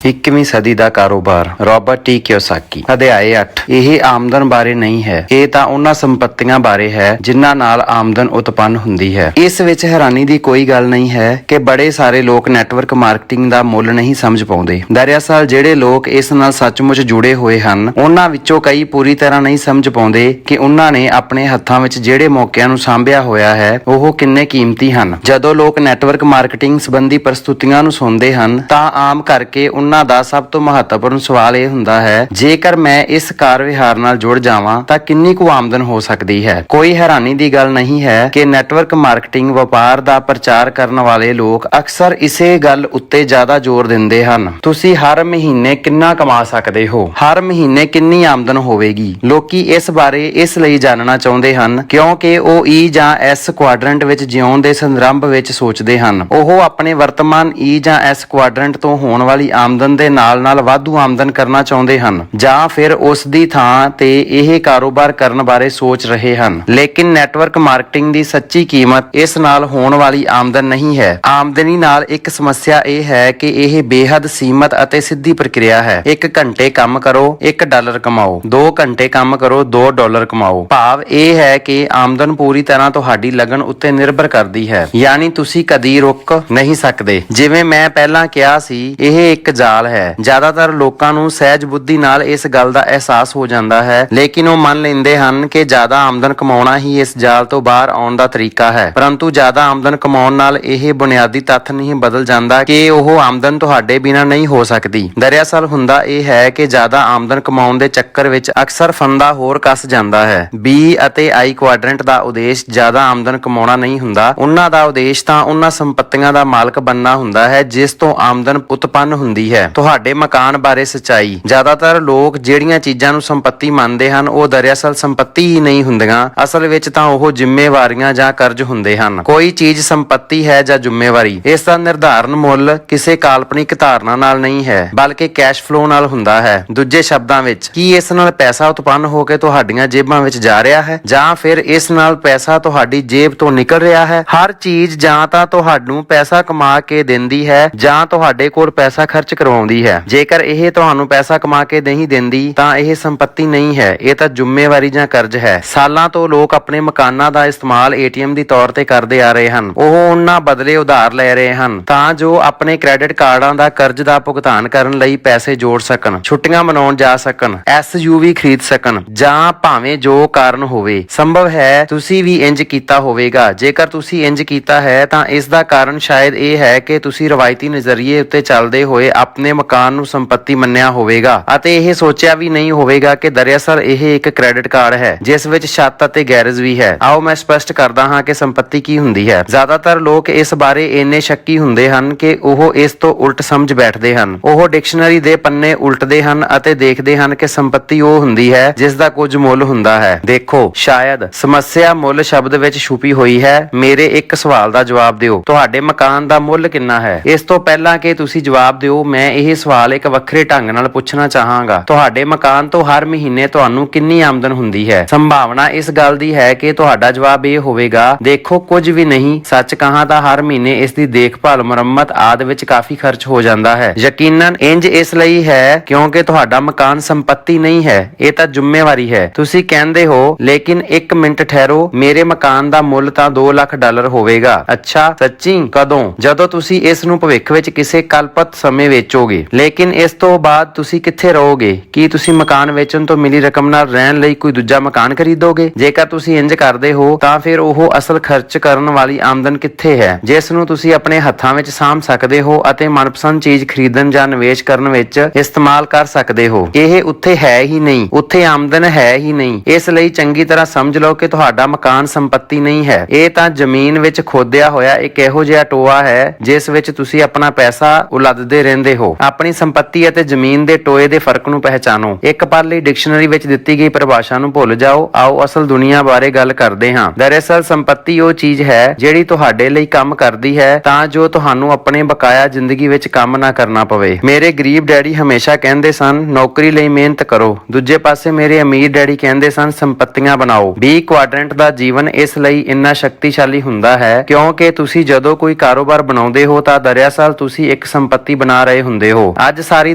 21ਵੀਂ ਸਦੀ ਦਾ ਕਾਰੋਬਾਰ Robert T Kiyosaki. ਅਧਿਆਇ 8। ਇਹ ਆਮਦਨ ਬਾਰੇ ਨਹੀਂ ਹੈ, ਇਹ ਤਾਂ ਉਹਨਾਂ ਸੰਪਤੀਆਂ ਬਾਰੇ ਹੈ ਜਿਨ੍ਹਾਂ ਨਾਲ ਆਮਦਨ ਉਤਪੰਨ ਹੁੰਦੀ ਹੈ। ਇਸ ਵਿੱਚ ਹੈਰਾਨੀ ਦੀ ਕੋਈ ਗੱਲ ਨਹੀਂ ਹੈ ਕਿ ਬੜੇ ਸਾਰੇ ਲੋਕ ਨੈਟਵਰਕ ਮਾਰਕੀਟਿੰਗ ਦਾ ਮੁੱਲ ਨਹੀਂ ਸਮਝ ਪਾਉਂਦੇ। ਦਰਅਸਲ ਜਿਹੜੇ ਲੋਕ ਇਸ ਨਾਲ ਸੱਚਮੁੱਚ ਜੁੜੇ ਹੋਏ ਹਨ, ਉਹਨਾਂ ਵਿੱਚੋਂ ਕਈ ਪੂਰੀ ਤਰ੍ਹਾਂ ਨਹੀਂ ਸਮਝ ਪਾਉਂਦੇ ਕਿ ਉਹਨਾਂ ਨੇ ਆਪਣੇ ਹੱਥਾਂ ਵਿੱਚ ਜਿਹੜੇ ਮੌਕਿਆਂ ਨੂੰ ਸਾਂਭਿਆ ਹੋਇਆ ਹੈ ਉਹ ਕਿੰਨੇ ਕੀਮਤੀ ਹਨ। ਜਦੋਂ ਲੋਕ ਨੈਟਵਰਕ ਮਾਰਕੀਟਿੰਗ ਸੰਬੰਧੀ ਪ੍ਰਸਤੁਤੀਆਂ ਨੂੰ ਸੁਣਦੇ ਹਨ ਤਾਂ ਆਮ ਕਰਕੇ ਉਹਨਾਂ ਦਾ ਸਭ ਤੋਂ ਮਹੱਤਵਪੂਰਨ ਸਵਾਲ ਇਹ ਹੁੰਦਾ ਹੈ, ਜੇਕਰ ਮੈਂ ਇਸ ਕਾਰ ਵਿਹਾਰ ਨਾਲ ਜੁੜ ਜਾਵਾਂ ਤਾਂ ਕਿੰਨੀ ਕੁ ਆਮਦਨ ਹੋ ਸਕਦੀ ਹੈ। ਕੋਈ ਹੈਰਾਨੀ ਦੀ ਗੱਲ ਨਹੀਂ ਹੈ ਕਿ ਨੈਟਵਰਕ ਮਾਰਕੀਟਿੰਗ ਵਪਾਰ ਦਾ ਪ੍ਰਚਾਰ ਕਰਨ ਵਾਲੇ ਲੋਕ ਅਕਸਰ ਇਸੇ ਗੱਲ ਉੱਤੇ ਜ਼ਿਆਦਾ ਜ਼ੋਰ ਦਿੰਦੇ ਹਨ। ਤੁਸੀਂ ਹਰ ਮਹੀਨੇ ਕਿੰਨਾ ਕਮਾ ਸਕਦੇ ਹੋ, ਹਰ ਮਹੀਨੇ ਕਿੰਨੀ ਆਮਦਨ ਹੋਵੇਗੀ। ਲੋਕੀ ਇਸ ਬਾਰੇ ਇਸ ਲਈ ਜਾਣਨਾ ਚਾਹੁੰਦੇ ਹਨ ਕਿਉਂਕਿ ਉਹ ਈ ਜਾਂ ਐਸ ਕੁਆਡਰੈਂਟ ਵਿੱਚ ਜਿਉਣ ਦੇ ਸੰਦਰਭ ਵਿੱਚ ਸੋਚਦੇ ਹਨ। ਉਹ ਆਪਣੇ ਵਰਤਮਾਨ ਈ ਜਾਂ ਐਸ ਕੁਆਡਰੈਂਟ ਤੋਂ ਹੋਣ ਵਾਲੀ ਆਮਦਨ ਦੇ ਨਾਲ ਵਾਧੂ ਆਮਦਨ ਕਰਨਾ ਚਾਹੁੰਦੇ ਹਨ ਜਾਂ ਫਿਰ ਉਸ ਦੀ ਥਾਂ ਤੇ ਇਹ ਕਾਰੋਬਾਰ ਕਰਨ ਬਾਰੇ ਸੋਚ ਰਹੇ ਹਨ। ਲੇਕਿਨ ਨੈਟਵਰਕ ਮਾਰਕੀਟਿੰਗ ਦੀ ਸੱਚੀ ਕੀਮਤ ਇਸ ਨਾਲ ਹੋਣ ਵਾਲੀ ਆਮਦਨ ਨਹੀਂ ਹੈ। ਆਮਦਨੀ ਨਾਲ ਇੱਕ ਸਮੱਸਿਆ ਇਹ ਹੈ ਕਿ ਇਹ ਬੇਹੱਦ ਸੀਮਤ ਅਤੇ ਸਿੱਧੀ ਪ੍ਰਕਿਰਿਆ ਹੈ। 1 ਘੰਟੇ ਕੰਮ ਕਰੋ, $1 ਕਮਾਓ। 2 ਘੰਟੇ ਕੰਮ ਕਰੋ, $2 ਕਮਾਓ। ਭਾਵ ਇਹ ਹੈ ਕਿ ਆਮਦਨ ਪੂਰੀ ਤਰ੍ਹਾਂ ਤੁਹਾਡੀ ਲਗਨ ਉੱਤੇ ਨਿਰਭਰ ਕਰਦੀ ਹੈ, ਯਾਨੀ ਤੁਸੀਂ ਕਦੀ ਰੁਕ ਨਹੀਂ ਸਕਦੇ। ਜਿਵੇਂ ਮੈਂ ਪਹਿਲਾਂ ਕਿਹਾ ਸੀ, ਇਹ ਇੱਕ ਜਾਲ ਹੈ। ਜ਼ਿਆਦਾਤਰ ਲੋਕਾਂ ਨੂੰ ਸਹਿਜ ਬੁੱਧੀ ਨਾਲ ਇਸ ਗੱਲ ਦਾ ਅਹਿਸਾਸ ਹੋ ਜਾਂਦਾ ਹੈ, ਲੇਕਿਨ ਉਹ ਮੰਨ ਲੈਂਦੇ ਹਨ ਕਿ ਜ਼ਿਆਦਾ ਆਮਦਨ ਕਮਾਉਣਾ ਹੀ ਇਸ ਜਾਲ ਤੋਂ ਬਾਹਰ ਆਉਣ ਦਾ ਤਰੀਕਾ ਹੈ। ਪਰੰਤੂ ਜ਼ਿਆਦਾ ਆਮਦਨ ਕਮਾਉਣ ਨਾਲ ਇਹ ਬੁਨਿਆਦੀ ਤੱਥ ਨਹੀਂ ਬਦਲ ਜਾਂਦਾ ਕਿ ਉਹ ਆਮਦਨ ਤੁਹਾਡੇ ਬਿਨਾਂ ਨਹੀਂ ਹੋ ਸਕਦੀ। ਦਰਅਸਲ ਹੁੰਦਾ ਇਹ ਹੈ ਕਿ ਜ਼ਿਆਦਾ ਆਮਦਨ ਕਮਾਉਣ ਦੇ ਚੱਕਰ ਵਿੱਚ ਅਕਸਰ ਫੰਦਾ ਹੋਰ ਕੱਸ ਜਾਂਦਾ ਹੈ। ਬੀ ਅਤੇ ਆਈ ਕੁਆਡਰੈਂਟ ਦਾ ਉਦੇਸ਼ ਜ਼ਿਆਦਾ ਆਮਦਨ ਕਮਾਉਣਾ ਨਹੀਂ ਹੁੰਦਾ। ਉਹਨਾਂ ਦਾ ਉਦੇਸ਼ ਤਾਂ ਉਹਨਾਂ ਸੰਪਤੀਆਂ ਦਾ ਮਾਲਕ ਬਣਨਾ ਹੁੰਦਾ ਹੈ ਜਿਸ ਤੋਂ ਆਮਦਨ ਉਤਪੰਨ ਹੁੰਦੀ ਹੈ। ਤੁਹਾਡੇ ਮਕਾਨ ਬਾਰੇ ਸੱਚਾਈ। ਜ਼ਿਆਦਾਤਰ ਲੋਕ ਜਿਹੜੀਆਂ ਚੀਜ਼ਾਂ ਨੂੰ ਸੰਪत्ति ਮੰਨਦੇ ਹਨ ਉਹ ਦਰਅਸਲ ਸੰਪत्ति ਹੀ ਨਹੀਂ ਹੁੰਦੀਆਂ। ਅਸਲ ਵਿੱਚ ਤਾਂ ਉਹ ਜ਼ਿੰਮੇਵਾਰੀਆਂ ਜਾਂ ਕਰਜ਼ ਹੁੰਦੇ ਹਨ। ਕੋਈ ਚੀਜ਼ ਸੰਪत्ति ਹੈ ਜਾਂ ਜ਼ਿੰਮੇਵਾਰੀ, ਇਸ ਦਾ ਨਿਰਧਾਰਨ ਮੁੱਲ ਕਿਸੇ ਕਾਲਪਨਿਕ ਧਾਰਨਾ ਨਾਲ ਨਹੀਂ ਹੈ ਬਲਕਿ ਕੈਸ਼ ਫਲੋ ਨਾਲ ਹੁੰਦਾ ਹੈ। ਦੂਜੇ ਸ਼ਬਦਾਂ ਵਿੱਚ, ਕੀ ਇਸ ਨਾਲ ਪੈਸਾ ਉਤਪੰਨ ਹੋ ਕੇ ਤੁਹਾਡੀਆਂ ਜੇਬਾਂ ਵਿੱਚ ਜਾ ਰਿਹਾ ਹੈ ਜਾਂ ਫਿਰ ਇਸ ਨਾਲ ਪੈਸਾ ਤੁਹਾਡੀ ਜੇਬ ਤੋਂ ਨਿਕਲ ਰਿਹਾ ਹੈ। ਹਰ ਚੀਜ਼ ਜਾਂ ਤਾਂ ਤੁਹਾਨੂੰ ਪੈਸਾ ਕਮਾ ਕੇ ਦਿੰਦੀ ਹੈ ਜਾਂ ਤੁਹਾਡੇ ਕੋਲ ਪੈਸਾ ਖਰਚ ਕਰਵਾਉਂਦੀ ਹੈ। ਜੇਕਰ ਇਹ ਤੁਹਾਨੂੰ ਪੈਸਾ ਕਮਾ ਕੇ ਨਹੀਂ ਦਿੰਦੀ ਤਾਂ ਇਹ ਸੰਪत्ति ਨਹੀਂ ਹੈ, ਇਹ ਤਾਂ ਜ਼ਿੰਮੇਵਾਰੀ ਜਾਂ ਕਰਜ਼ ਹੈ। ਸਾਲਾਂ ਤੋਂ ਲੋਕ ਆਪਣੇ ਮਕਾਨਾਂ ਦਾ ਇਸਤੇਮਾਲ ATM ਦੀ ਤੌਰ ਤੇ ਕਰਦੇ ਆ ਰਹੇ ਹਨ। ਉਹ ਉਹਨਾਂ ਬਦਲੇ ਉਧਾਰ ਲੈ ਰਹੇ ਹਨ ਤਾਂ ਜੋ ਆਪਣੇ ਕ੍ਰੈਡਿਟ ਕਾਰਡਾਂ ਦਾ ਕਰਜ਼ ਦਾ ਭੁਗਤਾਨ ਕਰਨ ਲਈ ਪੈਸੇ ਜੋੜ ਸਕਣ, ਛੁੱਟੀਆਂ ਮਨਾਉਣ ਜਾ ਸਕਣ, SUV ਖਰੀਦ ਸਕਣ ਜਾਂ ਭਾਵੇਂ ਜੋ ਕਾਰਨ ਹੋਵੇ। ਸੰਭਵ ਹੈ ਤੁਸੀਂ ਵੀ ਇੰਜ ਕੀਤਾ ਹੋਵੇਗਾ। ਜੇਕਰ ਤੁਸੀਂ ਇੰਜ ਕੀਤਾ ਹੈ ਤਾਂ ਇਸ ਦਾ ਕਾਰਨ ਸ਼ਾਇਦ ਇਹ ਹੈ ਕਿ ਤੁਸੀਂ ਰਵਾਇਤੀ ਨਜ਼ਰੀਏ ਉੱਤੇ ਚੱਲਦੇ ਹੋਏ ਆਪਣੇ ਮਕਾਨ ਨੂੰ ਸੰਪत्ति ਮੰਨਿਆ ਹੋਵੇਗਾ ਅਤੇ ਇਹ ਸੋਚਿਆ ਵੀ ਨਹੀਂ ਹੋਵੇਗਾ ਕਿ ਦਰਅਸਲ ਇਹ ਇੱਕ ਕ੍ਰੈਡਿਟ ਕਾਰਡ ਹੈ ਜਿਸ ਵਿੱਚ ਛੱਤ ਅਤੇ ਗੈਰੇਜ ਵੀ ਹੈ। ਆਓ ਮੈਂ ਸਪਸ਼ਟ ਕਰਦਾ ਹਾਂ ਕਿ ਸੰਪत्ति ਕੀ ਹੁੰਦੀ ਹੈ। ਜ਼ਿਆਦਾਤਰ ਲੋਕ ਇਸ ਬਾਰੇ ਇੰਨੇ ਸ਼ੱਕੀ ਹੁੰਦੇ ਹਨ ਕਿ ਉਹ ਇਸ ਤੋਂ ਉਲਟ ਸਮਝ ਬੈਠਦੇ ਹਨ। ਉਹ ਡਿਕਸ਼ਨਰੀ ਦੇ ਪੰਨੇ ਉਲਟਦੇ ਹਨ ਅਤੇ ਦੇਖਦੇ ਹਨ ਕਿ ਸੰਪत्ति ਉਹ ਹੁੰਦੀ ਹੈ ਜਿਸ ਦਾ ਕੁਝ ਮੁੱਲ ਹੁੰਦਾ ਹੈ। ਦੇਖੋ, ਸ਼ਾਇਦ ਸਮੱਸਿਆ ਮੁੱਲ ਸ਼ਬਦ ਵਿੱਚ ਛੁਪੀ ਹੋਈ ਹੈ। ਮੇਰੇ ਇੱਕ ਸਵਾਲ ਦਾ ਜਵਾਬ ਦਿਓ, ਤੁਹਾਡੇ ਮਕਾਨ ਦਾ ਮੁੱਲ ਕਿੰਨਾ ਹੈ? ਇਸ ਤੋਂ ਪਹਿਲਾਂ ਕਿ ਤੁਸੀਂ ਜਵਾਬ ਦਿਓ, ਮੈਂ ਇਹ ਸਵਾਲ ਇੱਕ ਵੱਖਰੇ ਢੰਗ ਨਾਲ ਪੁੱਛਣਾ ਚਾਹਾਂਗਾ। ਤੁਹਾਡੇ ਮਕਾਨ ਤੋਂ ਹਰ ਮਹੀਨੇ ਤੁਹਾਨੂੰ ਕਿੰਨੀ ਆਮਦਨ ਹੁੰਦੀ ਹੈ? ਸੰਭਾਵਨਾ ਇਸ ਗੱਲ ਦੀ ਹੈ ਕਿ ਤੁਹਾਡਾ ਜਵਾਬ ਇਹ ਹੋਵੇਗਾ, ਦੇਖੋ ਕੁਝ ਵੀ ਨਹੀਂ। ਸੱਚ ਕਹਾਂ ਤਾਂ ਹਰ ਮਹੀਨੇ ਇਸ ਦੀ ਦੇਖਭਾਲ, ਮੁਰੰਮਤ ਆਦਿ ਵਿੱਚ ਕਾਫੀ ਖਰਚ ਹੋ ਜਾਂਦਾ ਹੈ। ਯਕੀਨਨ ਇੰਜ ਇਸ ਲਈ ਹੈ ਕਿਉਂਕਿ ਤੁਹਾਡਾ ਮਕਾਨ ਸੰਪत्ति ਨਹੀਂ ਹੈ, ਇਹ ਤਾਂ ਜ਼ਿੰਮੇਵਾਰੀ ਹੈ। ਤੁਸੀਂ ਕਹਿੰਦੇ ਹੋ, ਲੇਕਿਨ 1 ਮਿੰਟ ਠਹਿਰੋ, ਮੇਰੇ ਮਕਾਨ ਦਾ ਮੁੱਲ ਤਾਂ $2 ਲੱਖ ਹੋਵੇਗਾ। ਅੱਛਾ, ਸੱਚੀ? ਕਦੋਂ? ਜਦੋਂ ਤੁਸੀਂ ਇਸ ਨੂੰ ਭਵਿੱਖ ਵਿੱਚ ਕਿਸੇ ਕਲਪਤ ਸਮੇਂ ਵੇਚੋਗੇ। ਲੇਕਿਨ ਇਸ ਤੋਂ ਬਾਅਦ ਤੁਸੀਂ ਕਿੱਥੇ ਰਹੋਗੇ? ਕੀ ਤੁਸੀਂ ਮਕਾਨ ਵੇਚਣ ਤੋਂ ਮਿਲੀ ਰਕਮ ਨਾਲ ਰਹਿਣ ਲਈ ਕੋਈ ਦੂਜਾ ਮਕਾਨ ਖਰੀਦੋਗੇ? ਜੇਕਰ ਤੁਸੀਂ ਇੰਜ ਕਰਦੇ ਹੋ ਤਾਂ ਫਿਰ ਉਹ ਅਸਲ ਖਰਚ ਕਰਨ ਵਾਲੀ ਆਮਦਨ ਕਿੱਥੇ ਹੈ ਜਿਸ ਨੂੰ ਤੁਸੀਂ ਆਪਣੇ ਹੱਥਾਂ ਵਿੱਚ ਸਾਂਭ ਸਕਦੇ ਹੋ ਅਤੇ ਮਨਪਸੰਦ ਚੀਜ਼ ਖਰੀਦਣ ਜਾਂ ਨਿਵੇਸ਼ ਕਰਨ ਵਿੱਚ ਇਸਤੇਮਾਲ ਕਰ ਸਕਦੇ ਹੋ? ਇਹ ਉੱਥੇ ਹੈ ਹੀ ਨਹੀਂ, ਉੱਥੇ ਆਮਦਨ ਹੈ ਹੀ ਨਹੀਂ। ਇਸ ਲਈ ਚੰਗੀ ਤਰ੍ਹਾਂ ਸਮਝ ਲਓ ਕਿ ਤੁਹਾਡਾ ਮਕਾਨ ਸੰਪत्ति ਨਹੀਂ ਹੈ, ਇਹ ਤਾਂ ਜ਼ਮੀਨ ਵਿੱਚ ਖੋਦਿਆ ਹੋਇਆ ਇੱਕ ਇਹੋ ਜਿਹਾ ਟੋਆ ਹੈ ਜਿਸ ਵਿੱਚ ਤੁਸੀਂ ਆਪਣਾ ਪੈਸਾ ਉਲੱਦਦੇ ਰਹਿੰਦੇ ਹੋ। ਆਪਣੀ ਸੰਪत्ति ਅਤੇ ਜ਼ਮੀਨ ਦੇ ਟੋਏ ਦੇ ਫਰਕ ਨੂੰ ਪਹਿਚਾਨੋ। ਇੱਕ ਪਲ ਲਈ ਡਿਕਸ਼ਨਰੀ ਵਿੱਚ ਦਿੱਤੀ ਗਈ ਪਰਿਭਾਸ਼ਾ ਨੂੰ ਭੁੱਲ ਜਾਓ। ਆਓ ਅਸਲ ਦੁਨੀਆ ਬਾਰੇ ਗੱਲ ਕਰਦੇ ਹਾਂ। ਦਰਅਸਲ ਸੰਪत्ति ਉਹ ਚੀਜ਼ ਹੈ ਜਿਹੜੀ ਤੁਹਾਡੇ ਲਈ ਕੰਮ ਕਰਦੀ ਹੈ ਤਾਂ ਜੋ ਤੁਹਾਨੂੰ ਆਪਣੇ ਬਕਾਇਆ ਜ਼ਿੰਦਗੀ ਵਿੱਚ ਕੰਮ ਨਾ ਕਰਨਾ ਪਵੇ। ਮੇਰੇ ਗਰੀਬ ਡੈਡੀ ਹਮੇਸ਼ਾ ਕਹਿੰਦੇ ਸਨ, ਨੌਕਰੀ ਲਈ ਮਿਹਨਤ ਕਰੋ। ਦੂਜੇ ਪਾਸੇ ਮੇਰੇ ਅਮੀਰ ਡੈਡੀ ਕਹਿੰਦੇ ਸਨ, ਸੰਪत्तियां ਬਣਾਓ। ਬੀ ਕੁਆਡਰੈਂਟ ਦਾ ਜੀਵਨ ਇਸ ਲਈ ਇੰਨਾ ਸ਼ਕਤੀਸ਼ਾਲੀ ਹੁੰਦਾ ਹੈ ਕਿਉਂਕਿ ਤੁਸੀਂ ਜਦੋਂ ਕੋਈ ਕਾਰੋਬਾਰ ਬਣਾਉਂਦੇ ਹੋ ਤਾਂ ਦਰਅਸਲ ਤੁਸੀਂ ਇੱਕ ਸੰਪत्ति ਬਣਾ ਰਹੇ ਹੁੰਦੇ ਹੋ। ਅੱਜ ਸਾਰੀ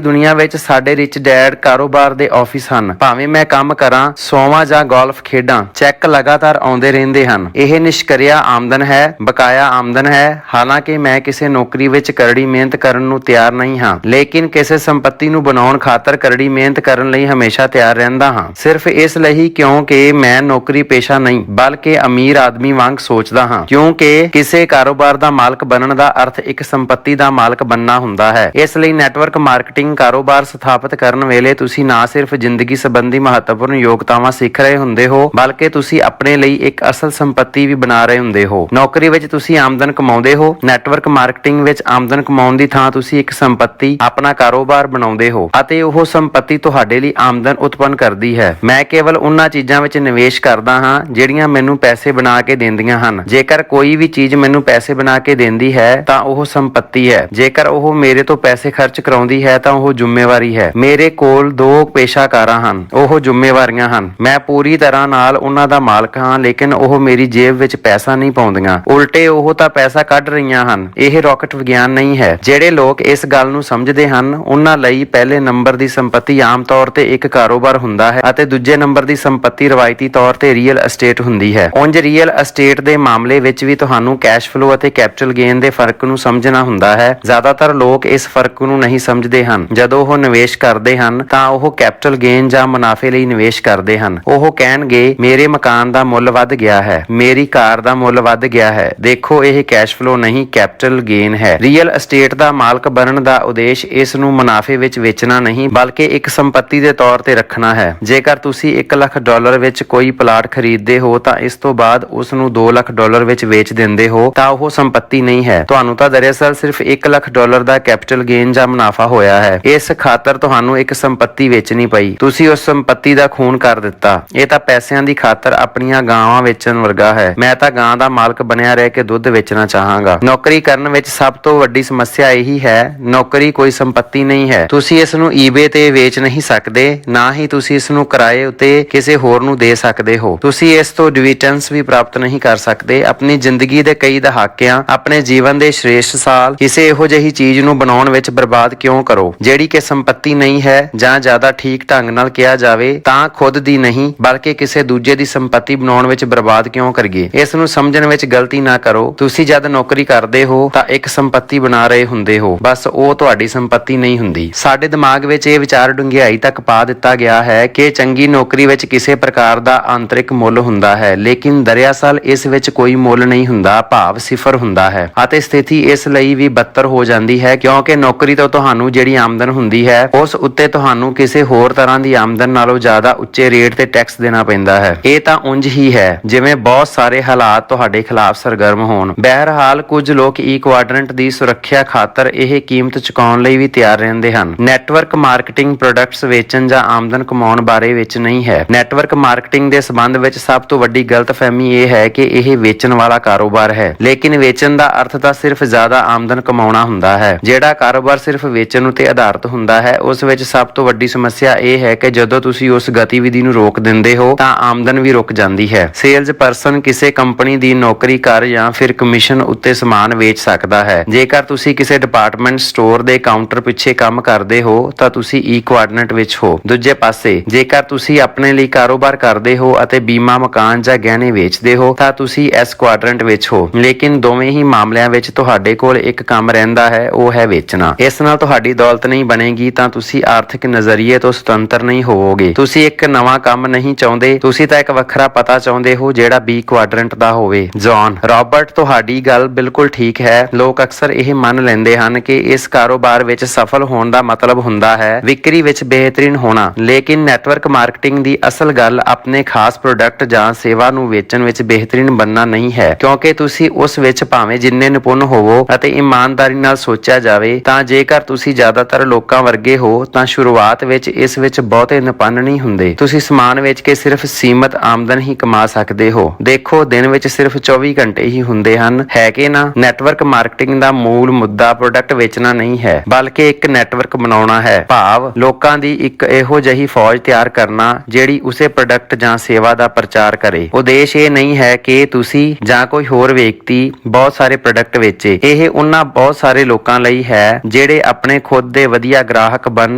ਦੁਨੀਆ ਵਿੱਚ ਸਾਡੇ ਰਿਚ ਡੈਡ ਕਾਰੋਬਾਰ ਦੇ ਆਫਿਸ ਹਨ। ਭਾਵੇਂ ਮੈਂ ਕੰਮ ਕਰਾਂ, ਸੋਵਾਂ ਜਾਂ ਗੋਲਫ ਖੇਡਾਂ, ਚੈੱਕ ਲਗਾਤਾਰ ਆਉਂਦੇ ਰਹਿੰਦੇ ਹਨ। ਇਹ ਨਿਸ਼ਕਰਿਆ ਆਮਦਨ ਹੈ, ਬਕਾਇਆ ਆਮਦਨ ਹੈ। ਹਾਲਾਂਕਿ ਮੈਂ ਕਿਸੇ ਨੌਕਰੀ ਵਿੱਚ ਕਰੜੀ ਮਿਹਨਤ ਕਰਨ ਨੂੰ ਤਿਆਰ ਨਹੀਂ ਹਾਂ, ਲੇਕਿਨ ਕਿਸੇ ਸੰਪत्ति ਨੂੰ ਬਣਾਉਣ ਖਾਤਰ ਕਰੜੀ ਮਿਹਨਤ ਕਰਨ ਲਈ ਹਮੇਸ਼ਾ ਤਿਆਰ ਰਹਿੰਦਾ ਹਾਂ। ਸਿਰਫ ਇਸ ਲਈ ਕਿਉਂਕਿ ਮੈਂ ਨੌਕਰੀ ਪੇਸ਼ਾ ਨਹੀਂ ਬਲਕਿ ਅਮੀਰ ਆਦਮੀ ਵਾਂਗ ਸੋਚਦਾ ਹਾਂ, ਕਿਉਂਕਿ ਕਿਸੇ ਕਾਰੋਬਾਰ ਦਾ ਮਾਲਕ ਬਣਨ ਦਾ ਅਰਥ ਇੱਕ ਸੰਪत्ति ਦਾ ਮਾਲਕ ਬਣਨਾ ਹੁੰਦਾ ਹੈ। ਇਸ ਲਈ ਨੈਟਵਰਕ ਮਾਰਕੀਟਿੰਗ ਕਾਰੋਬਾਰ ਸਥਾਪਿਤ ਕਰਨ ਵੇਲੇ ਤੁਸੀਂ ਨਾ ਸਿਰਫ ਜ਼ਿੰਦਗੀ ਸੰਬੰਧੀ ਮਹੱਤਵਪੂਰਨ ਯੋਗਤਾਵਾਂ ਸਿੱਖ ਰਹੇ ਹੁੰਦੇ ਹੋ, ਬਲਕਿ ਤੁਸੀਂ ਆਪਣੇ ਲਈ ਇੱਕ ਅਸਲ ਸੰਪत्ति ਵੀ ਬਣਾ ਰਹੇ ਹੁੰਦੇ ਹੋ। ਨੌਕਰੀ ਵਿੱਚ ਤੁਸੀਂ ਆਮਦਨ ਕਮਾਉਂਦੇ ਹੋ, ਨੈਟਵਰਕ ਮਾਰਕੀਟਿੰਗ ਵਿੱਚ ਆਮਦਨ ਕਮਾਉਣ ਦੀ ਥਾਂ ਤੁਸੀਂ ਇੱਕ ਸੰਪत्ति, ਆਪਣਾ ਕਾਰੋਬਾਰ ਬਣਾਉਂਦੇ ਹੋ ਅਤੇ ਉਹ ਸੰਪत्ति ਤੁਹਾਡੇ ਲਈ ਆਮਦਨ ਉਤਪੰਨ ਕਰਦੀ ਹੈ। ਮੈਂ ਕੇਵਲ ਉਹਨਾਂ ਚੀਜ਼ਾਂ ਵਿੱਚ ਨਿਵੇਸ਼ ਕਰਦਾ ਹਾਂ ਜਿਹੜੀਆਂ ਮੈਨੂੰ ਪੈਸੇ ਬਣਾ ਕੇ ਦਿੰਦੀਆਂ ਹਨ। ਜੇਕਰ ਕੋਈ ਵੀ ਚੀਜ਼ ਮੈਨੂੰ ਪੈਸੇ ਬਣਾ ਕੇ ਦਿੰਦੀ ਹੈ ਤਾਂ ਉਹ ਸੰਪत्ति ਹੈ। ਜੇਕਰ ਉਹ ਮੇਰੇ ਤੋਂ ਪੈਸੇ ਖਰਚ ਕਰਾਉਂਦੀ ਹੈ ਤਾਂ ਉਹ ਜ਼ਿੰਮੇਵਾਰੀ ਹੈ। ਮੇਰੇ ਕੋਲ ਦੋ ਪੇਸ਼ਾਕਾਰਾਂ ਹਨ, ਉਹ ਜ਼ਿੰਮੇਵਾਰੀਆਂ ਹਨ। ਮੈਂ ਪੂਰੀ ਤਰ੍ਹਾਂ ਨਾਲ ਉਹਨਾਂ ਦਾ ਮਾਲਕ ਹਾਂ, ਲੇਕਿਨ ਉਹ ਮੇਰੀ ਜੇਬ ਵਿੱਚ ਪੈਸਾ ਨਹੀਂ ਪਾਉਂਦੀਆਂ, ਉਲਟੇ ਉਹ ਤਾਂ ਪੈਸਾ ਕੱਢ ਰਹੀਆਂ ਹਨ। ਇਹ ਰਾਕਟ ਵਿਗਿਆਨ ਨਹੀਂ ਹੈ। ਜਿਹੜੇ ਲੋਕ ਇਸ ਗੱਲ ਨੂੰ ਸਮਝਦੇ ਹਨ, ਉਹਨਾਂ ਲਈ ਪਹਿਲੇ ਨੰਬਰ ਦੀ ਸੰਪत्ति ਆਮ ਤੌਰ ਤੇ ਇੱਕ ਕਾਰੋਬਾਰ ਹੁੰਦਾ ਹੈ ਅਤੇ ਦੂਜੇ ਨੰਬਰ ਦੀ ਸੰਪत्ति ਰਵਾਇਤੀ ਤੌਰ ਤੇ ਰੀਅਲ ਅਸਟੇਟ ਹੁੰਦੀ ਹੈ। ਉਂਝ ਰੀਅਲ ਅਸਟੇਟ ਦੇ ਮਾਮਲੇ ਵਿੱਚ ਵੀ ਤੁਹਾਨੂੰ ਕੈਸ਼ ਫਲੋ ਅਤੇ ਕੈਪੀਟਲ ਗੇਨ ਦੇ ਫਰਕ ਨੂੰ ਸਮਝਣਾ ਹੁੰਦਾ ਹੈ। ਜ਼ਿਆਦਾਤਰ ਲੋਕ ਇਸ ਫਰਕ ਨੂੰ ਨਹੀਂ ਸਮਝਦੇ ਹਨ। ਜਦੋਂ ਉਹ ਨਿਵੇਸ਼ ਕਰਦੇ ਹਨ ਤਾਂ ਉਹ ਕੈਪੀਟਲ ਗੇਨ ਜਾਂ ਮੁਨਾਫੇ ਲਈ ਨਿਵੇਸ਼ ਕਰਦੇ ਹਨ। ਉਹ ਕਹਿਣਗੇ, ਮੇਰੇ ਮਕਾਨ ਦਾ ਮੁੱਲ ਵੱਧ ਗਿਆ ਹੈ, ਮੇਰੀ ਕਾਰ ਦਾ ਮੁੱਲ ਵੱਧ ਗਿਆ ਹੈ। ਦੇਖੋ, ਇਹ ਕੈਸ਼ ਫਲੋ ਨਹੀਂ, ਕੈਪੀਟਲ ਗੇਨ ਹੈ। ਰੀਅਲ ਅਸਟੇਟ ਦਾ ਮਾਲਕ ਬਣਨ ਦਾ ਉਦੇਸ਼ ਇਸ ਨੂੰ ਮੁਨਾਫੇ ਵਿੱਚ ਵੇਚਣਾ ਨਹੀਂ ਬਲਕਿ ਇੱਕ ਸੰਪत्ति ਦੇ ਤੌਰ ਤੇ ਰੱਖਣਾ ਹੈ। ਜੇਕਰ ਤੁਸੀਂ $1 ਲੱਖ ਵਿੱਚ ਕੋਈ ਪਲਾਟ ਖਰੀਦਦੇ ਹੋ ਤਾਂ ਇਸ ਤੋਂ ਬਾਅਦ ਉਸ ਨੂੰ $2 ਲੱਖ ਵਿੱਚ ਵੇਚ ਦਿੰਦੇ ਹੋ ਤਾਂ ਉਹ ਸੰਪत्ति ਨਹੀਂ ਹੈ। ਤੁਹਾਨੂੰ ਤਾਂ ਦਰਅਸਲ ਸਿਰਫ $1 ਲੱਖ ਦਾ ਕੈਪੀਟਲ ਗੇਨ ਜਾਂ ਮੁਨਾਫਾ ਹੋਇਆ ਹੈ। ਇਸ ਖਾਤਰ ਤੁਹਾਨੂੰ ਇੱਕ ਸੰਪत्ति ਵੇਚਣੀ ਪਈ। ਤੁਸੀਂ ਉਸ ਸੰਪत्ति ਦਾ ਖੂਨ ਕਰ ਦਿੱਤਾ। ਇਹ ਤਾਂ ਪੈਸਿਆਂ ਦੀ ਖਾਤਰ ਆਪਣੀਆਂ ਗਾਵਾਂ ਵੇਚਣ ਵਰਗਾ ਹੈ। ਮੈਂ ਤਾਂ ਗਾਂ ਦਾ ਮਾਲਕ ਬਣਿਆ ਰਹਿ ਕੇ ਦੁੱਧ ਵੇਚਣਾ ਚਾਹਾਂਗਾ। ਨੌਕਰੀ ਕਰਨ ਵਿੱਚ ਸਭ ਤੋਂ ਵੱਡੀ ਸਮੱਸਿਆ ਇਹੀ ਹੈ, ਨੌਕਰੀ ਕੋਈ ਸੰਪत्ति ਨਹੀਂ ਹੈ। ਤੁਸੀਂ ਇਸ ਨੂੰ eBay ਤੇ ਵੇਚ ਨਹੀਂ ਸਕਦੇ, ਨਾ ਹੀ ਤੁਸੀਂ ਇਸ ਨੂੰ ਕਿਰਾਏ ਉੱਤੇ ਕਿਸੇ ਹੋਰ ਨੂੰ ਦੇ ਸਕਦੇ ਹੋ। ਤੁਸੀਂ ਇਸ ਤੋਂ ਡਿਵੀਡੈਂਡਸ ਵੀ ਪ੍ਰਾਪਤ ਨਹੀਂ ਕਰ ਸਕਦੇ। ਆਪਣੀ ਜ਼ਿੰਦਗੀ ਦੇ ਕਈ ਦਹਾਕਿਆਂ, ਆਪਣੇ ਜੀਵਨ ਦੇ ਸ਼੍ਰੇਸ਼ਟ ਸਾਲ ਕਿਸੇ ਇਹੋ ਜਿਹੀ ਚੀਜ਼ ਨੂੰ ਬਣਾਉਣ ਵਿੱਚ ਬਰਬਾਦ ਕਿਉਂ ਕਰੋ ਜਿਹੜੀ ਕਿ ਸੰਪत्ति ਨਹੀਂ ਹੈ, ਜਾਂ ਜ਼ਿਆਦਾ ਠੀਕ ਢੰਗ ਨਾਲ ਕਿਹਾ ਜਾਵੇ ਤਾਂ ਖੁਦ ਦੀ ਨਹੀਂ ਬਲਕਿ ਕਿਸੇ ਦੂਜੇ ਦੀ ਸੰਪत्ति ਬਣਾਉਣ ਵਿੱਚ ਬਰਬਾਦ ਕਿਉਂ ਕਰੀਏ। ਇਸ ਨੂੰ ਸਮਝਣ ਵਿੱਚ ਗਲਤੀ ਨਾ ਕਰੋ। ਤੁਸੀਂ ਜਦ ਨੌਕਰੀ ਕਰਦੇ ਹੋ ਤਾਂ ਇੱਕ ਸੰਪत्ति ਬਣਾ ਰਹੇ ਹੁੰਦੇ ਹੋ, ਬਸ ਉਹ ਤੁਹਾਡੀ ਸੰਪत्ति ਨਹੀਂ ਹੁੰਦੀ। ਸਾਡੇ ਦਿਮਾਗ ਵਿੱਚ ਇਹ ਵਿਚਾਰ ਡੂੰਘਾਈ ਤੱਕ ਪਾ ਦਿੱਤਾ ਗਿਆ ਹੈ ਕਿ ਚੰਗੀ ਨੌਕਰੀ ਵਿੱਚ ਕਿਸੇ ਪ੍ਰਕਾਰ ਦਾ ਆਂਤਰਿਕ ਮੁੱਲ ਹੁੰਦਾ ਹੈ, ਲੇਕਿਨ ਦਰਅਸਲ ਇਸ ਵਿੱਚ ਕੋਈ ਮੁੱਲ ਨਹੀਂ ਹੁੰਦਾ, ਭਾਵ ਸਿਫਰ ਹੁੰਦਾ ਹੈ। ਅਤੇ ਸਥਿਤੀ ਇਸ ਲਈ ਵੀ ਬੱਤਰ ਹੋ ਜਾਂਦੀ ਹੈ ਕਿਉਂਕਿ ਨੌਕਰੀ ਤੋਂ ਤੁਹਾਨੂੰ ਜਿਹੜੀ ਆਮਦਨ ਹੁੰਦੀ ਹੈ ਉਸ ਉੱਤੇ ਤੁਹਾਨੂੰ ਕਿਸੇ ਹੋਰ ਤਰ੍ਹਾਂ ਦੀ ਆਮਦਨ ਨਾਲੋਂ ਜ਼ਿਆਦਾ ਉੱਚੇ ਰੇਟ ਤੇ ਟੈਕਸ ਦੇਣਾ ਪੈਂਦਾ ਹੈ। ਇਹ ਤਾਂ ਉਂਝ ਹੀ ਹੈ ਜਿਵੇਂ ਬਹੁਤ ਸਾਰੇ ਹਾਲਾਤ ਤੁਹਾਡੇ ਖਿਲਾਫ ਸਰਗਰਮ ਹੋਣ। ਬਹਰਹਾਲ ਕੁਝ ਲੋਕ ਈ ਕੁਆਡਰੈਂਟ ਦੀ ਸੁਰੱਖਿਆ ਖਾਤਰ ਇਹ ਕੀਮਤ ਚੁਕਾਉਣ ਲਈ ਵੀ ਤਿਆਰ ਰਹਿੰਦੇ ਹਨ। ਨੈਟਵਰਕ ਮਾਰਕੀਟਿੰਗ ਪ੍ਰੋਡਕਟਸ ਵੇਚਣ ਜਾਂ ਆਮਦਨ ਕਮਾਉਣ ਬਾਰੇ ਵਿੱਚ ਨਹੀਂ ਹੈ। ਨੈਟਵਰਕ ਮਾਰਕੀਟਿੰਗ ਦੇ ਸੰਬੰਧ ਵਿੱਚ ਸਭ ਤੋਂ ਵੱਡੀ ਗਲਤਫਹਿਮੀ ਇਹ ਹੈ ਕਿ ਇਹ ਵੇਚਣ ਵਾਲਾ ਕਾਰੋਬਾਰ ਹੈ, ਲੇਕਿਨ ਵੇਚਣ ਦਾ ਅਰਥ ਤਾਂ ਸਿਰਫ ਜ਼ਿਆਦਾ ਆਮਦਨ ਕਮਾਉਣਾ ਹੁੰਦਾ ਹੈ। ਜਿਹੜਾ ਕਾਰੋਬਾਰ ਸਿਰਫ ਵੇਚਣ ਉੱਤੇ ਆਧਾਰਿਤ ਹੁੰਦਾ ਹੈ ਉਸ ਵਿੱਚ ਸਭ ਤੋਂ ਵੱਡੀ ਸਮੱਸਿਆ ਇਹ ਹੈ ਕਿ ਜਦੋਂ ਤੁਸੀਂ ਉਸ ਗਤੀਵਿਧੀ ਨੂੰ ਰੋਕ ਦਿੰਦੇ ਹੋ ਤਾਂ ਆਮਦਨ ਵੀ ਰੁਕ ਜਾਂਦੀ ਹੈ। ਸੇਲਜ਼ ਪਰਸਨ ਕਿਸੇ ਕੰਪਨੀ ਦੀ ਨੌਕਰੀ ਕਰ ਜਾਂ ਫਿਰ ਕਮਿਸ਼ਨ ਉੱਤੇ ਸਮਾਨ ਵੇਚ ਸਕਦਾ ਹੈ। ਜੇਕਰ ਤੁਸੀਂ ਕਿਸੇ ਡਿਪਾਰਟਮੈਂਟ ਸਟੋਰ ਦੇ ਕਾਊਂਟਰ ਪਿੱਛੇ ਕੰਮ ਕਰਦੇ ਹੋ ਤਾਂ ਤੁਸੀਂ ਈ ਕੁਆਡਰੈਂਟ ਵਿੱਚ ਹੋ। ਦੂਜੇ ਪਾਸੇ ਜੇਕਰ ਤੁਸੀਂ ਆਪਣੇ ਲਈ ਕਾਰੋਬਾਰ ਕਰਦੇ ਹੋ ਅਤੇ ਬੀਮਾ, ਮਕਾਨ ਜਾਂ ਗਹਿਣੇ ਵੇਚਦੇ ਹੋ ਤਾਂ ਤੁਸੀਂ ਐਸ ਕੁਆਡਰੈਂਟ ਵਿੱਚ ਹੋ। ਲੇਕਿਨ ਦੋਵੇਂ ਹੀ ਮਾਮਲਿਆਂ ਵਿੱਚ ਤੁਹਾਡੇ ਕੋਲ ਇੱਕ ਕੰਮ ਰਹਿੰਦਾ ਹੈ, ਉਹ ਹੈ ਵੇਚਣਾ। ਇਸ ਨਾਲ ਤੁਹਾਡੀ ਦੌਲਤ ਨਹੀਂ ਬਣੇਗੀ ਤਾਂ ਤੁਸੀਂ ਆਰਥਿਕ ਨਜ਼ਰੀਏ ਤੋਂ ਸੁਤੰਤਰ ਨਹੀਂ ਹੋਵੋਗੇ। ਤੁਸੀਂ ਇੱਕ ਨਵਾਂ ਕੰਮ ਨਹੀਂ ਚਾਹੁੰਦੇ, ਤੁਸੀਂ ਤਾਂ ਇੱਕ ਵੱਖਰਾ ਪਤਾ ਚਾਹੁੰਦੇ ਹੋ ਜਿਹੜਾ ਬੀ ਕੁਆਡਰੈਂਟ ਦਾ ਹੋਵੇ। ਜੌਨ ਰਾਬਰਟ, ਤੁਹਾਡੀ ਗੱਲ ਬਿਲਕੁਲ ਠੀਕ ਹੈ। ਲੋਕ ਅਕਸਰ ਇਹ ਮੰਨ ਲੈਂਦੇ ਹਨ ਕਿ ਇਸ ਕਾਰੋਬਾਰ ਵਿੱਚ ਸਫਲ ਹੋਣ ਦਾ ਮਤਲਬ ਹੁੰਦਾ ਹੈ ਵਿਕਰੀ ਵਿੱਚ ਬਿਹਤਰੀਨ ਹੋਣਾ, ਲੇਕਿਨ ਨੈਟਵਰਕ ਮਾਰਕੀਟਿੰਗ ਦੀ ਅਸਲ ਗੱਲ ਆਪਣੇ ਖਾਸ ਪ੍ਰੋਡਕਟ ਜਾਂ ਸੇਵਾ ਨੂੰ ਵੇਚਣ ਵਿੱਚ ਬਿਹਤਰੀਨ ਬਣਨਾ ਨਹੀਂ ਹੈ, ਕਿਉਂਕਿ ਤੁਸੀਂ ਉਸ ਵਿੱਚ ਭਾਵੇਂ ਜਿੰਨੇ ਨਿਪੁੰਨ ਹੋਵੋ ਅਤੇ ਇਮਾਨਦਾਰੀ ਨਾਲ ਸੋਚਿਆ ਜਾਵੇ ਤਾਂ ਜੇਕਰ ਤੁਸੀਂ ਜ਼ਿਆਦਾਤਰ ਲੋਕਾਂ ਵਰਗੇ ਹੋ ਤਾਂ ਸ਼ੁਰੂਆਤ ਵਿੱਚ ਇਸ ਵਿੱਚ ਬਹੁਤੇ ਨਿਪੁੰਨ ਨਹੀਂ ਹੁੰਦੇ। ਤੁਸੀਂ ਸਮਾਨ ਵੇਚ ਕੇ ਸਿਰਫ ਸੀਮਤ ਆਮਦਨ ਹੀ ਕਮਾ ਸਕਦੇ ਹੋ। ਦੇਖੋ, ਦਿਨ ਵਿੱਚ ਸਿਰਫ 24 ਘੰਟੇ ਹੀ ਹੁੰਦੇ ਹਨ, ਹੈ ਕਿ ਨਾ। ਨੈਟਵਰਕ ਮਾਰਕੀਟਿੰਗ ਦਾ ਮੂਲ ਮੁੱਦਾ ਪ੍ਰੋਡਕਟ ਵੇਚਣਾ ਨਹੀਂ ਹੈ ਬਲਕਿ ਇੱਕ ਨੈਟਵਰਕ ਬਣਾਉਣਾ ਹੈ, ਭਾਵ ਲੋਕਾਂ ਦੀ ਇੱਕ ਇਹੋ ਜਿਹੀ ਫੌਜ ਤਿਆਰ ਕਰਨਾ ਜਿਹੜੀ ਉਸੇ ਪ੍ਰੋਡਕਟ ਜਾਂ ਸੇਵਾ ਦਾ ਪ੍ਰਚਾਰ ਕਰੇ। ਉਦੇਸ਼ ਇਹ ਨਹੀਂ ਹੈ ਕਿ ਤੁਸੀਂ ਜਾਂ ਕੋਈ ਹੋਰ ਵਿਅਕਤੀ ਬਹੁਤ ਸਾਰੇ ਪ੍ਰੋਡਕਟ ਵੇਚੇ। ਇਹ ਉਹਨਾਂ ਬਹੁਤ ਸਾਰੇ ਲੋਕਾਂ ਲਈ ਹੈ ਜਿਹੜੇ ਜਿਹੜੇ ਆਪਣੇ ਖੁਦ ਦੇ ਵਧੀਆ ਗ੍ਰਾਹਕ ਬਣ,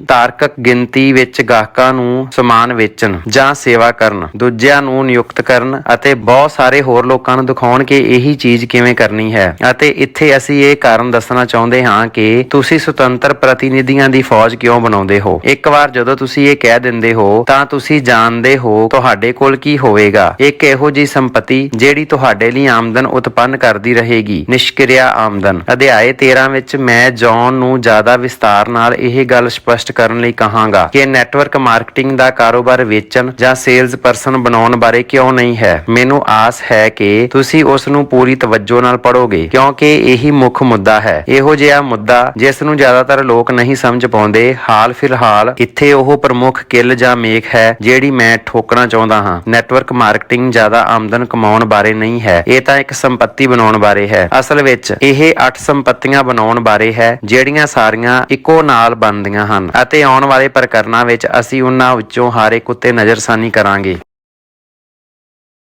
ਤਾਰਕਿਕ ਗਿਣਤੀ ਵਿੱਚ ਗਾਹਕਾਂ ਨੂੰ ਸਮਾਨ ਵੇਚਣ ਜਾਂ ਸੇਵਾ ਕਰਨ, ਦੂਜਿਆਂ ਨੂੰ ਨਿਯੁਕਤ ਕਰਨ ਅਤੇ ਬਹੁਤ ਸਾਰੇ ਹੋਰ ਲੋਕਾਂ ਨੂੰ ਦਿਖਾਉਣ ਕਿ ਇਹੀ ਚੀਜ਼ ਕਿਵੇਂ ਕਰਨੀ ਹੈ। ਅਤੇ ਇੱਥੇ ਅਸੀਂ ਇਹ ਕਾਰਨ ਦੱਸਣਾ ਚਾਹੁੰਦੇ ਹਾਂ ਕਿ ਤੁਸੀਂ ਸੁਤੰਤਰ ਪ੍ਰਤੀਨਿਧੀਆਂ ਦੀ ਫੌਜ ਕਿਉਂ ਬਣਾਉਂਦੇ ਹੋ। ਇੱਕ ਵਾਰ ਜਦੋਂ ਤੁਸੀਂ ਇਹ ਕਹਿ ਦਿੰਦੇ ਹੋ ਤਾਂ ਤੁਸੀਂ ਜਾਣਦੇ ਹੋ ਤੁਹਾਡੇ ਕੋਲ ਕੀ ਹੋਵੇਗਾ। ਇੱਕ ਇਹੋ ਜਿਹੀ ਸੰਪਤੀ ਜਿਹੜੀ ਤੁਹਾਡੇ ਲਈ ਆਮਦਨ ਉਤਪੰਨ ਕਰਦੀ ਰਹੇਗੀ, ਨਿਸ਼ਕਿਰਿਆ ਆਮਦਨ। ਅਧਿਆਇ 13 ਵਿੱਚ ਮੈਂ ਜੌਨ ਨੂੰ ਜ਼ਿਆਦਾ ਵਿਸਤਾਰ ਨਾਲ ਇਹ ਗੱਲ ਸਪਸ਼ਟ ਕਰਨ ਲਈ ਕਹਾਂਗਾ ਕਿ ਨੈਟਵਰਕ ਮਾਰਕੀਟਿੰਗ ਦਾ ਕਾਰੋਬਾਰ ਵੇਚਣ ਜਾਂ ਸੇਲਜ਼ ਪਰਸਨ ਬਣਾਉਣ ਬਾਰੇ ਕਿਉਂ ਨਹੀਂ ਹੈ। ਮੈਨੂੰ ਆਸ ਹੈ ਕਿ ਤੁਸੀਂ ਉਸ ਨੂੰ ਪੂਰੀ ਤਵੱਜੋ ਨਾਲ ਪੜ੍ਹੋਗੇ ਕਿਉਂਕਿ ਇਹੀ ਮੁੱਖ ਮੁੱਦਾ ਹੈ। ਇਹੋ ਜਿਹਾ ਮੁੱਦਾ ਜਿਸ ਨੂੰ ਜ਼ਿਆਦਾਤਰ ਲੋਕ ਨਹੀਂ ਸਮਝ ਪਾਉਂਦੇ। ਹਾਲ ਫਿਲਹਾਲ ਇੱਥੇ ਉਹ ਪ੍ਰਮੁੱਖ ਕਿੱਲ ਜਾਂ ਮੇਖ ਹੈ ਜਿਹੜੀ ਮੈਂ ਠੋਕਣਾ ਚਾਹੁੰਦਾ ਹਾਂ। ਨੈਟਵਰਕ ਮਾਰਕੀਟਿੰਗ ਜ਼ਿਆਦਾ ਆਮਦਨ ਕਮਾਉਣ ਬਾਰੇ ਨਹੀਂ ਹੈ, ਇਹ ਤਾਂ ਇੱਕ ਸੰਪਤੀ ਬਣਾਉਣ ਬਾਰੇ ਹੈ। ਅਸਲ ਵਿੱਚ ਇਹ 8 ਸੰਪਤੀਆਂ ਬਣਾਉਣ ਬਾਰੇ ਹੈ ਜਿਹੜੀਆਂ ਸਾਰੀਆਂ ਇੱਕੋ ਨਾਲ ਬਣਦੀਆਂ ਹਨ ਅਤੇ ਆਉਣ ਵਾਲੇ ਪ੍ਰਕਰਨਾਂ ਵਿੱਚ ਅਸੀਂ ਉਹਨਾਂ ਵਿੱਚੋਂ ਹਰ ਇੱਕ ਉੱਤੇ ਨਜ਼ਰਸਾਨੀ ਕਰਾਂਗੇ।